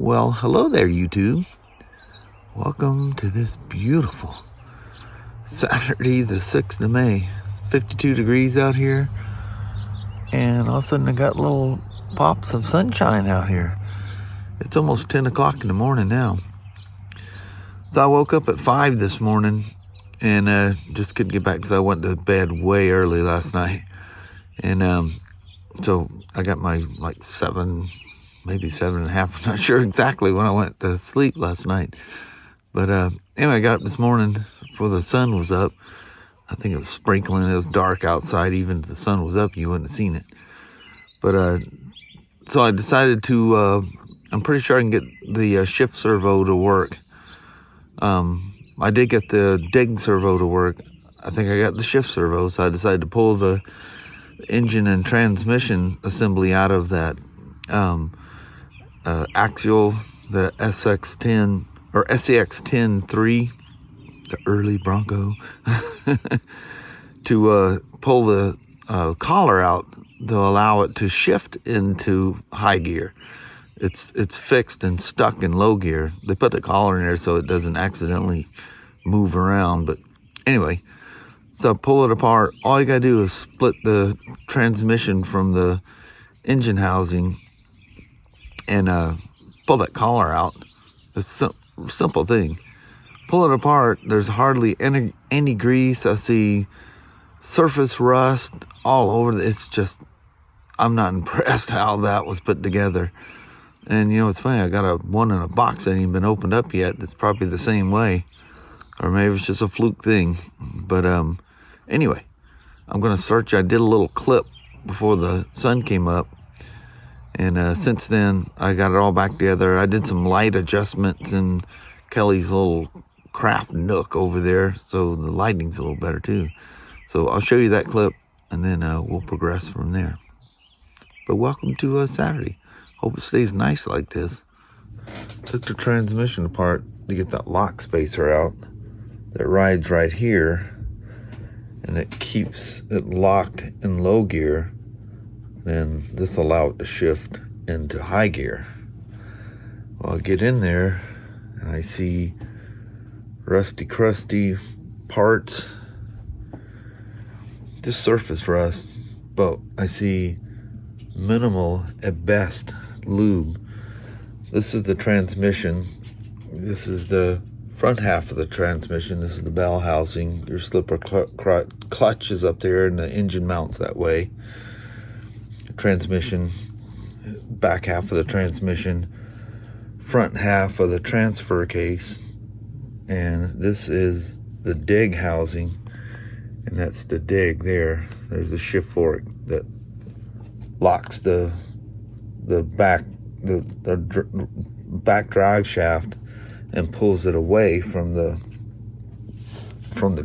Well, hello there, YouTube. Welcome to this beautiful Saturday, the 6th of May. It's 52 degrees out here, and all of a sudden I got little pops of sunshine out here. It's almost 10 o'clock in the morning now. So I woke up at 5 this morning and just couldn't get back because I went to bed way early last night. And so I got my 7, maybe 7.5. I'm not sure exactly when I went to sleep last night. But anyway, I got up this morning before the sun was up. I think it was sprinkling. It was dark outside. Even if the sun was up, you wouldn't have seen it. But so I decided to, I'm pretty sure I can get the shift servo to work. I did get the dig servo to work. I think I got the shift servo, so I decided to pull the engine and transmission assembly out of that axial, the SX10 or SCX10 3, the early Bronco, to pull the collar out to allow it to shift into high gear. It's fixed and stuck in low gear. They put the collar in there so it doesn't accidentally move around. But anyway, so pull it apart. All you gotta do is split the transmission from the engine housing and pull that collar out. It's a simple thing. Pull it apart. There's hardly any grease. I see surface rust all over. It's just, I'm not impressed how that was put together. And you know, it's funny, I got one in a box that ain't even been opened up yet. It's probably the same way. Or maybe it's just a fluke thing. But anyway, I'm going to search. I did a little clip before the sun came up. And since then, I got it all back together. I did some light adjustments in Kelly's little craft nook over there. So the lighting's a little better too. So I'll show you that clip and then we'll progress from there. But welcome to Saturday. Hope it stays nice like this. Took the transmission apart to get that lock spacer out that rides right here, and it keeps it locked in low gear. And this will allow it to shift into high gear. Well, I get in there and I see rusty, crusty parts. This surface rust, but I see minimal at best lube. This is the transmission. This is the front half of the transmission. This is the bell housing. Your slipper clutch is up there, and the engine mounts that way. Transmission, back half of the transmission, front half of the transfer case, and this is the dig housing, and that's the dig there. There's the shift fork that locks the back drive shaft and pulls it away from the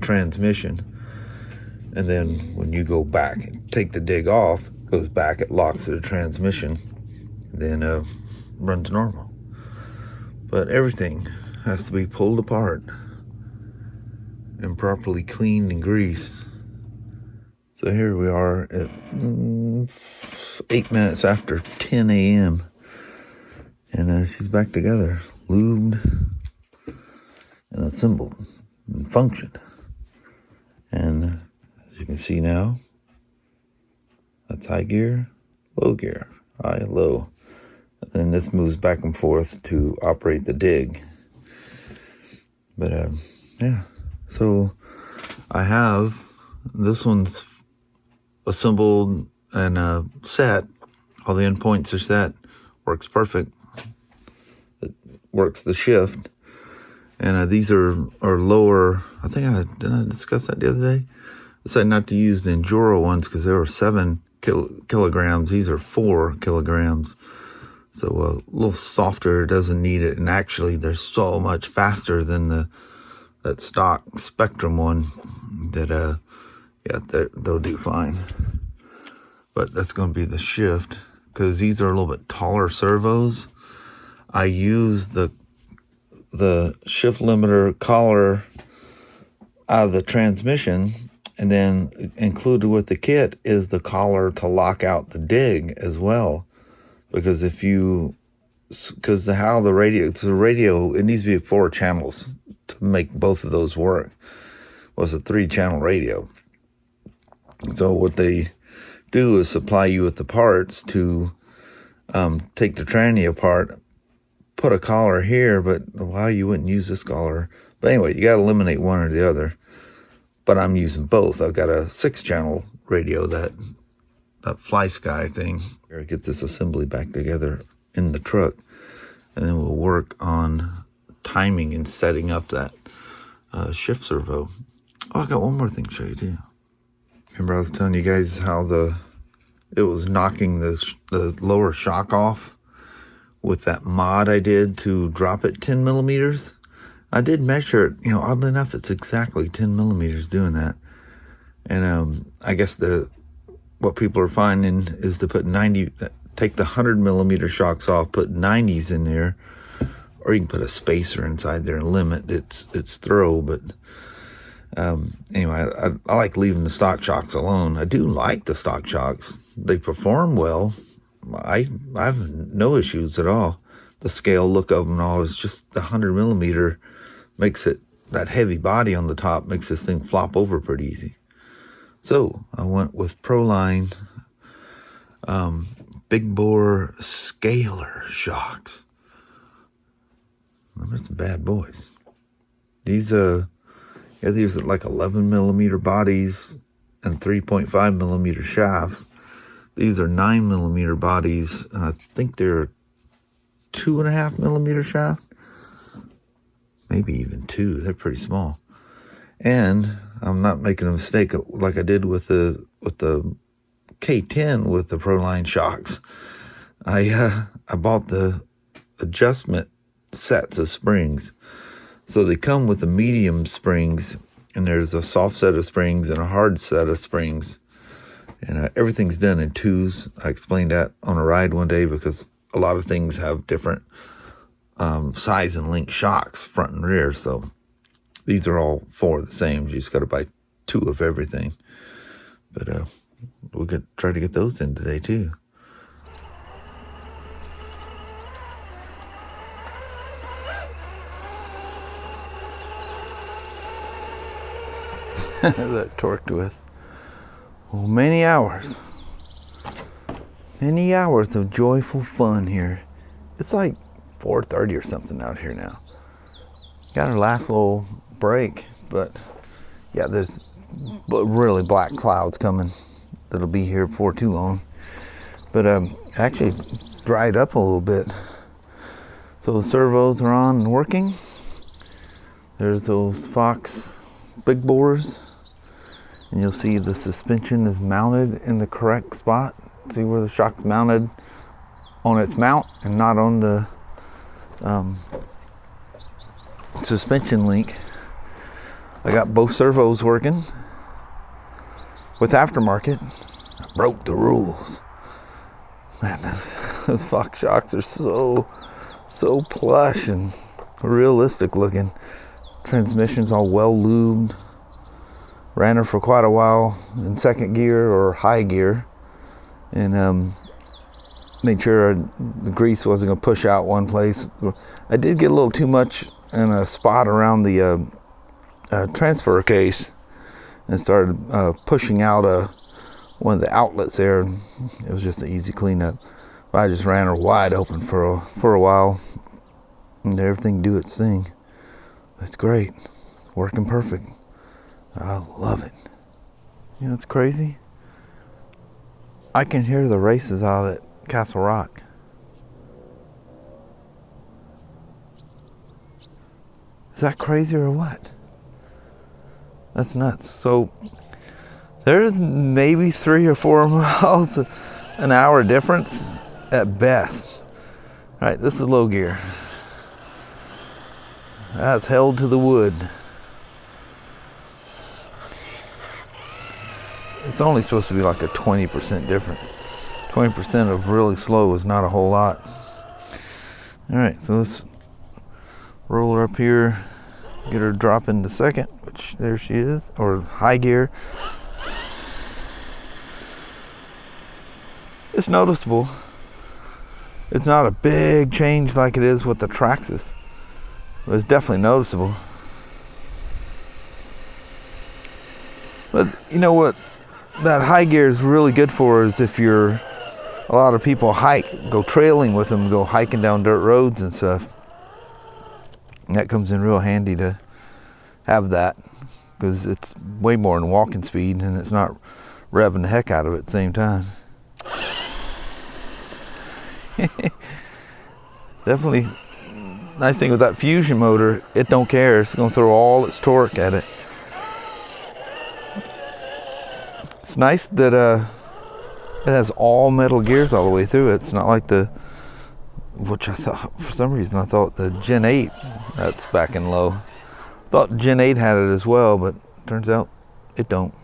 transmission. And then when you go back and take the dig off, it goes back, it locks to the transmission, then runs normal. But everything has to be pulled apart and properly cleaned and greased. So here we are at 8 minutes after 10 a.m. And she's back together, lubed and assembled and functioned. And as you can see now, that's high gear, low gear, high, low. And then this moves back and forth to operate the dig. But yeah, so I have, this one's assembled and set. All the endpoints are set. Works perfect. It works the shift. And these are lower. I think did I discuss that the other day? I decided not to use the Enduro ones because they were 7 kilograms. These are 4 kilograms. So a little softer, doesn't need it. And actually, they're so much faster than that stock Spectrum one that yeah, they'll do fine. But that's going to be the shift, because these are a little bit taller servos. I use the shift limiter collar out of the transmission, and then included with the kit is the collar to lock out the dig as well. Because if you because how the radio, it's a radio, it needs to be 4 channels to make both of those work. Well, it's a 3-channel radio. So what they do is supply you with the parts to take the tranny apart, put a collar here, but why you wouldn't use this collar? But anyway, you got to eliminate one or the other. But I'm using both. I've got a 6-channel radio, that Fly Sky thing. Here, get this assembly back together in the truck, and then we'll work on timing and setting up that shift servo. Oh, I got one more thing to show you too. Remember I was telling you guys how it was knocking the lower shock off with that mod I did to drop it 10 millimeters. I did measure it, you know, oddly enough, it's exactly 10 millimeters doing that. And I guess what people are finding is to put take the 100 millimeter shocks off, put 90s in there, or you can put a spacer inside there and limit its throw. But anyway, I like leaving the stock shocks alone. I do like the stock shocks. They perform well. I have no issues at all. The scale look of them and all is just the 100 millimeter makes it, that heavy body on the top makes this thing flop over pretty easy. So I went with Proline big bore scalar shocks. They're some bad boys. These are like 11 millimeter bodies and 3.5 millimeter shafts. These are 9 millimeter bodies, and I think they're 2.5 millimeter shaft. Maybe even 2. They're pretty small. And I'm not making a mistake like I did with the K10 with the Proline shocks. I bought the adjustment sets of springs. So they come with the medium springs, and there's a soft set of springs and a hard set of springs. And everything's done in 2s. I explained that on a ride one day because a lot of things have different size and length shocks, front and rear. So these are all 4 the same. You just got to buy 2 of everything. But we'll try to get those in today too. That torque twist. Well, many hours of joyful fun here. It's like 4:30 or something out here now. Got our last little break, but yeah, there's really black clouds coming that'll be here before too long. But actually dried up a little bit. So the servos are on and working. There's those Fox big bores. And you'll see the suspension is mounted in the correct spot. See where the shock's mounted on its mount and not on the suspension link. I got both servos working with aftermarket. I broke the rules. Man, those Fox shocks are so plush and realistic looking. Transmission's all well lubed. Ran her for quite a while in second gear or high gear, and made sure the grease wasn't going to push out one place. I did get a little too much in a spot around the transfer case and started pushing out one of the outlets there. It was just an easy cleanup. But I just ran her wide open for a while and everything do its thing. It's great. It's working perfect. I love it. You know, it's crazy. I can hear the races out at Castle Rock. Is that crazy or what? That's nuts. So there's maybe 3 or 4 miles an hour difference at best. All right, this is low gear. That's held to the wood. It's only supposed to be like a 20% difference. 20% of really slow is not a whole lot. All right, so let's roll her up here, get her drop into second, which there she is, or high gear. It's noticeable. It's not a big change like it is with the Traxxas, but it's definitely noticeable. But you know what that high gear is really good for is if you're, a lot of people hike, go trailing with them, go hiking down dirt roads and stuff. And that comes in real handy to have that, because it's way more than walking speed and it's not revving the heck out of it at the same time. Definitely nice thing with that Fusion motor, it don't care. It's going to throw all its torque at it. It's nice that it has all metal gears all the way through it. It's not like the, which I thought, for some reason I thought the Gen 8, that's back in low. Thought Gen 8 had it as well, but turns out it don't.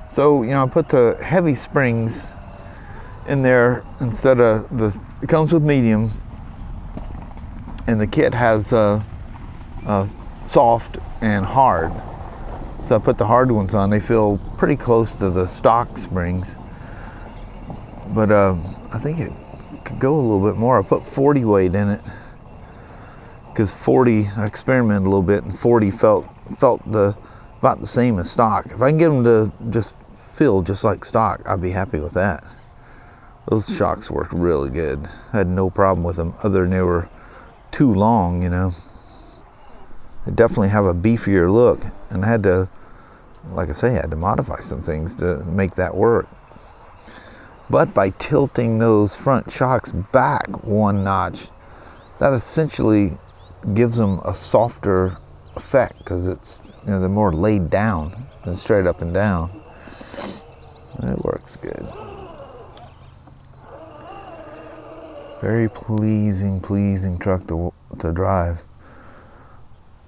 So, you know, I put the heavy springs in there instead of the, it comes with medium, and the kit has soft and hard. So I put the hard ones on. They feel pretty close to the stock springs, but I think it could go a little bit more. I put 40 weight in it because 40, I experimented a little bit, and 40 felt about the same as stock. If I can get them to just feel just like stock, I'd be happy with that. Those shocks worked really good. I had no problem with them other than they were too long, you know. They definitely have a beefier look, and I had to, like I say, I had to modify some things to make that work. But by tilting those front shocks back one notch, that essentially gives them a softer effect, because it's, you know, they're more laid down than straight up and down. And it works good. Very pleasing truck to drive.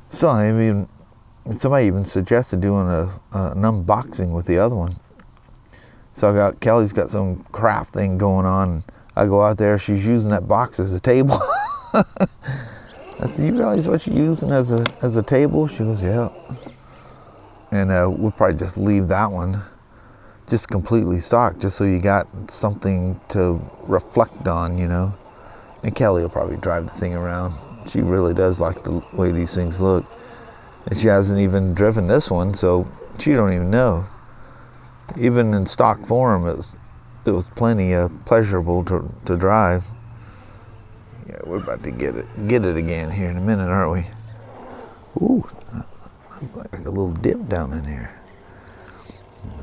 So I mean, somebody even suggested doing an unboxing with the other one. So Kelly's got some craft thing going on. I go out there, she's using that box as a table. I said, "You realize what you're using as a table?" She goes, "Yeah." And we'll probably just leave that one just completely stock, just so you got something to reflect on, you know. And Kelly will probably drive the thing around. She really does like the way these things look. And she hasn't even driven this one, so she don't even know. Even in stock form, it was plenty pleasurable to drive. Yeah, we're about to get it again here in a minute, aren't we? Ooh, that's like a little dip down in here.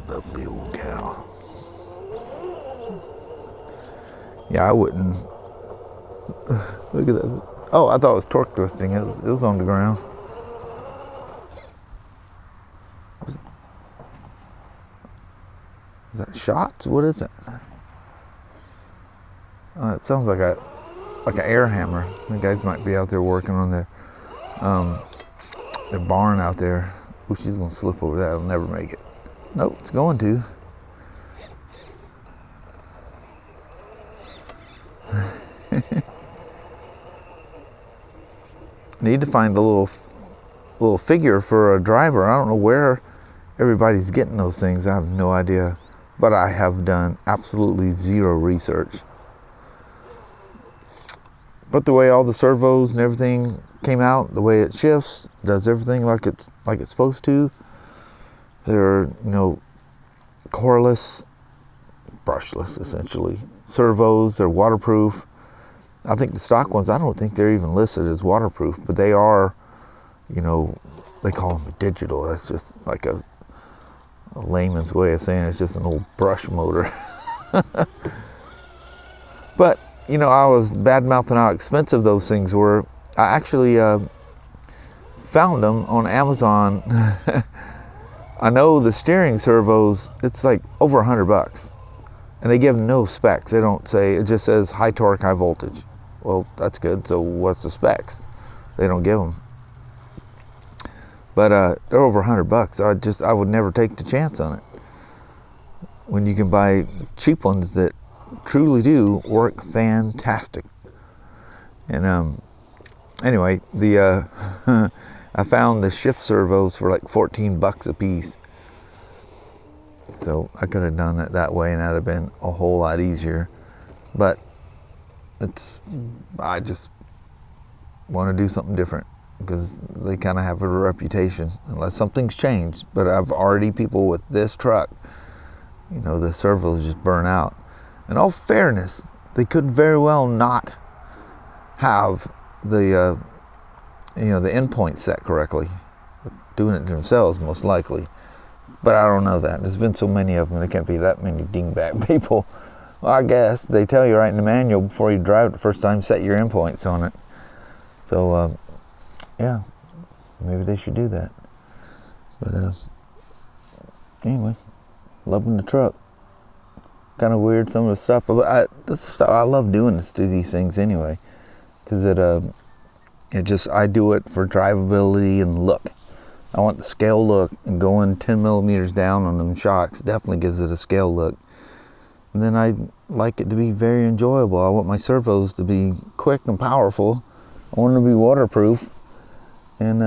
Lovely old cow. Yeah, I wouldn't. Look at that. Oh, I thought it was torque twisting. It was on the ground. Is that shots? What is it? It sounds like an air hammer. The guys might be out there working on their barn out there. Ooh, she's gonna slip over that. I'll never make it. Nope, it's going to. Need to find a little figure for a driver. I don't know where everybody's getting those things. I have no idea, but I have done absolutely zero research. But the way all the servos and everything came out, the way it shifts, does everything like it's supposed to. They're, you know, coreless, brushless essentially. Servos, they're waterproof. I think the stock ones, I don't think they're even listed as waterproof, but they are, you know, they call them digital. That's just like a layman's way of saying it's just an old brush motor. But, you know, I was bad-mouthing how expensive those things were. I actually found them on Amazon. I know the steering servos, it's like over $100. And they give no specs. They don't say, it just says high torque, high voltage. Well, that's good. So what's the specs? They don't give them. But they're over $100. I would never take the chance on it. When you can buy cheap ones that truly do work fantastic. And anyway, I found the shift servos for like $14 a piece. So I could have done it that way, and that'd have been a whole lot easier. But I just want to do something different because they kind of have a reputation unless something's changed. But I've already people with this truck, you know, the servos just burn out. In all fairness, they could very well not have the you know, the endpoint set correctly, doing it themselves most likely. But I don't know that. There's been so many of them, there can't be that many dingbat people. Well, I guess they tell you right in the manual before you drive it the first time, set your endpoints on it. So yeah, maybe they should do that. But anyway, loving the truck. Kind of weird some of the stuff, but I love doing this to these things anyway, because I do it for drivability and look. I want the scale look, and going 10 millimeters down on them shocks definitely gives it a scale look. And then I like it to be very enjoyable. I want my servos to be quick and powerful. I want them to be waterproof. And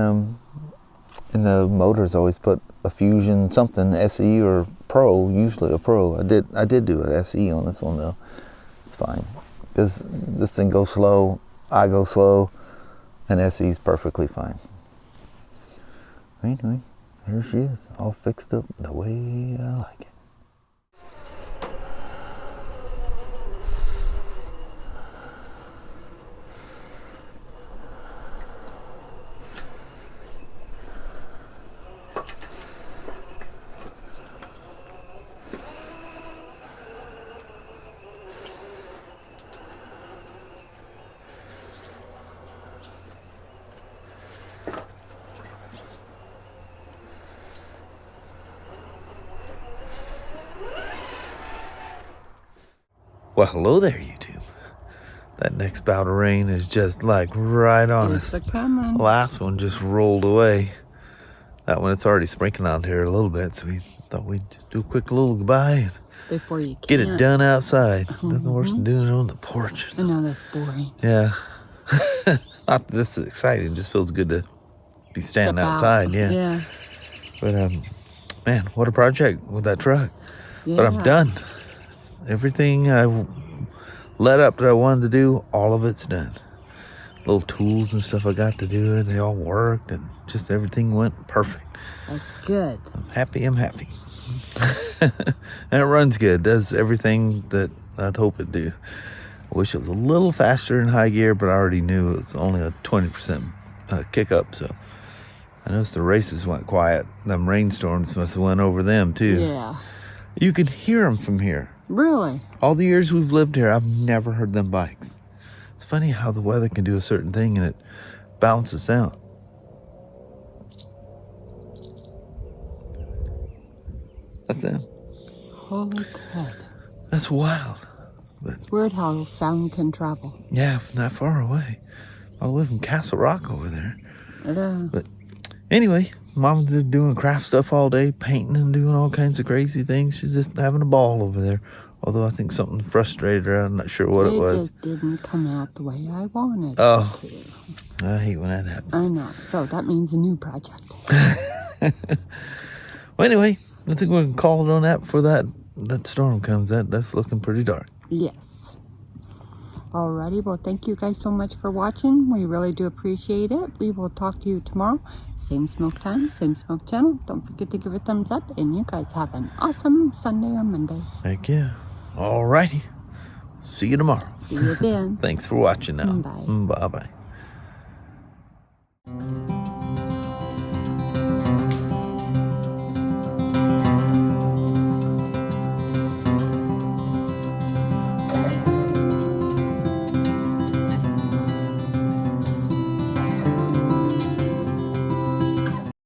the motors always put a Fusion something, SE or Pro, usually a Pro. I did do an SE on this one though. It's fine. Because this thing goes slow, I go slow, and SE's perfectly fine. Anyway, here she is, all fixed up the way I like it. Well, hello there, YouTube. That next bout of rain is just like right on us. It's coming. Last one just rolled away. That one, it's already sprinkling out here a little bit, so we thought we'd just do a quick little goodbye and before you get it done outside. Nothing worse than doing it on the porch or something. I know, that's boring. Yeah. Not that this is exciting, it just feels good to be standing outside. Yeah. But man, what a project with that truck. Yeah. But I'm done. Everything I led up that I wanted to do, all of it's done. Little tools and stuff I got to do, they all worked, and just everything went perfect. That's good. I'm happy. And it runs good, does everything that I'd hope it'd do. I wish it was a little faster in high gear, but I already knew it was only a 20% kick up, so I noticed the races went quiet. Them rainstorms must have went over them too. Yeah. You can hear them from here. Really? All the years we've lived here, I've never heard them bikes. It's funny how the weather can do a certain thing and it bounces out. That's them. Holy crap. That's wild. But it's weird how sound can travel. Yeah, from that far away. I live in Castle Rock over there. Yeah. But anyway, Mom's doing craft stuff all day, painting and doing all kinds of crazy things. She's just having a ball over there. Although I think something frustrated her. I'm not sure what it was. It just didn't come out the way I wanted it to. I hate when that happens. I know. So that means a new project. Well, anyway, I think we can call it on that before that storm comes. That's looking pretty dark. Yes. Alrighty, well, thank you guys so much for watching. We really do appreciate it. We will talk to you tomorrow. Same smoke time, same smoke channel. Don't forget to give it a thumbs up, and you guys have an awesome Sunday or Monday. Heck yeah. Alrighty. See you tomorrow. See you then. Thanks for watching now. Bye. Bye-bye.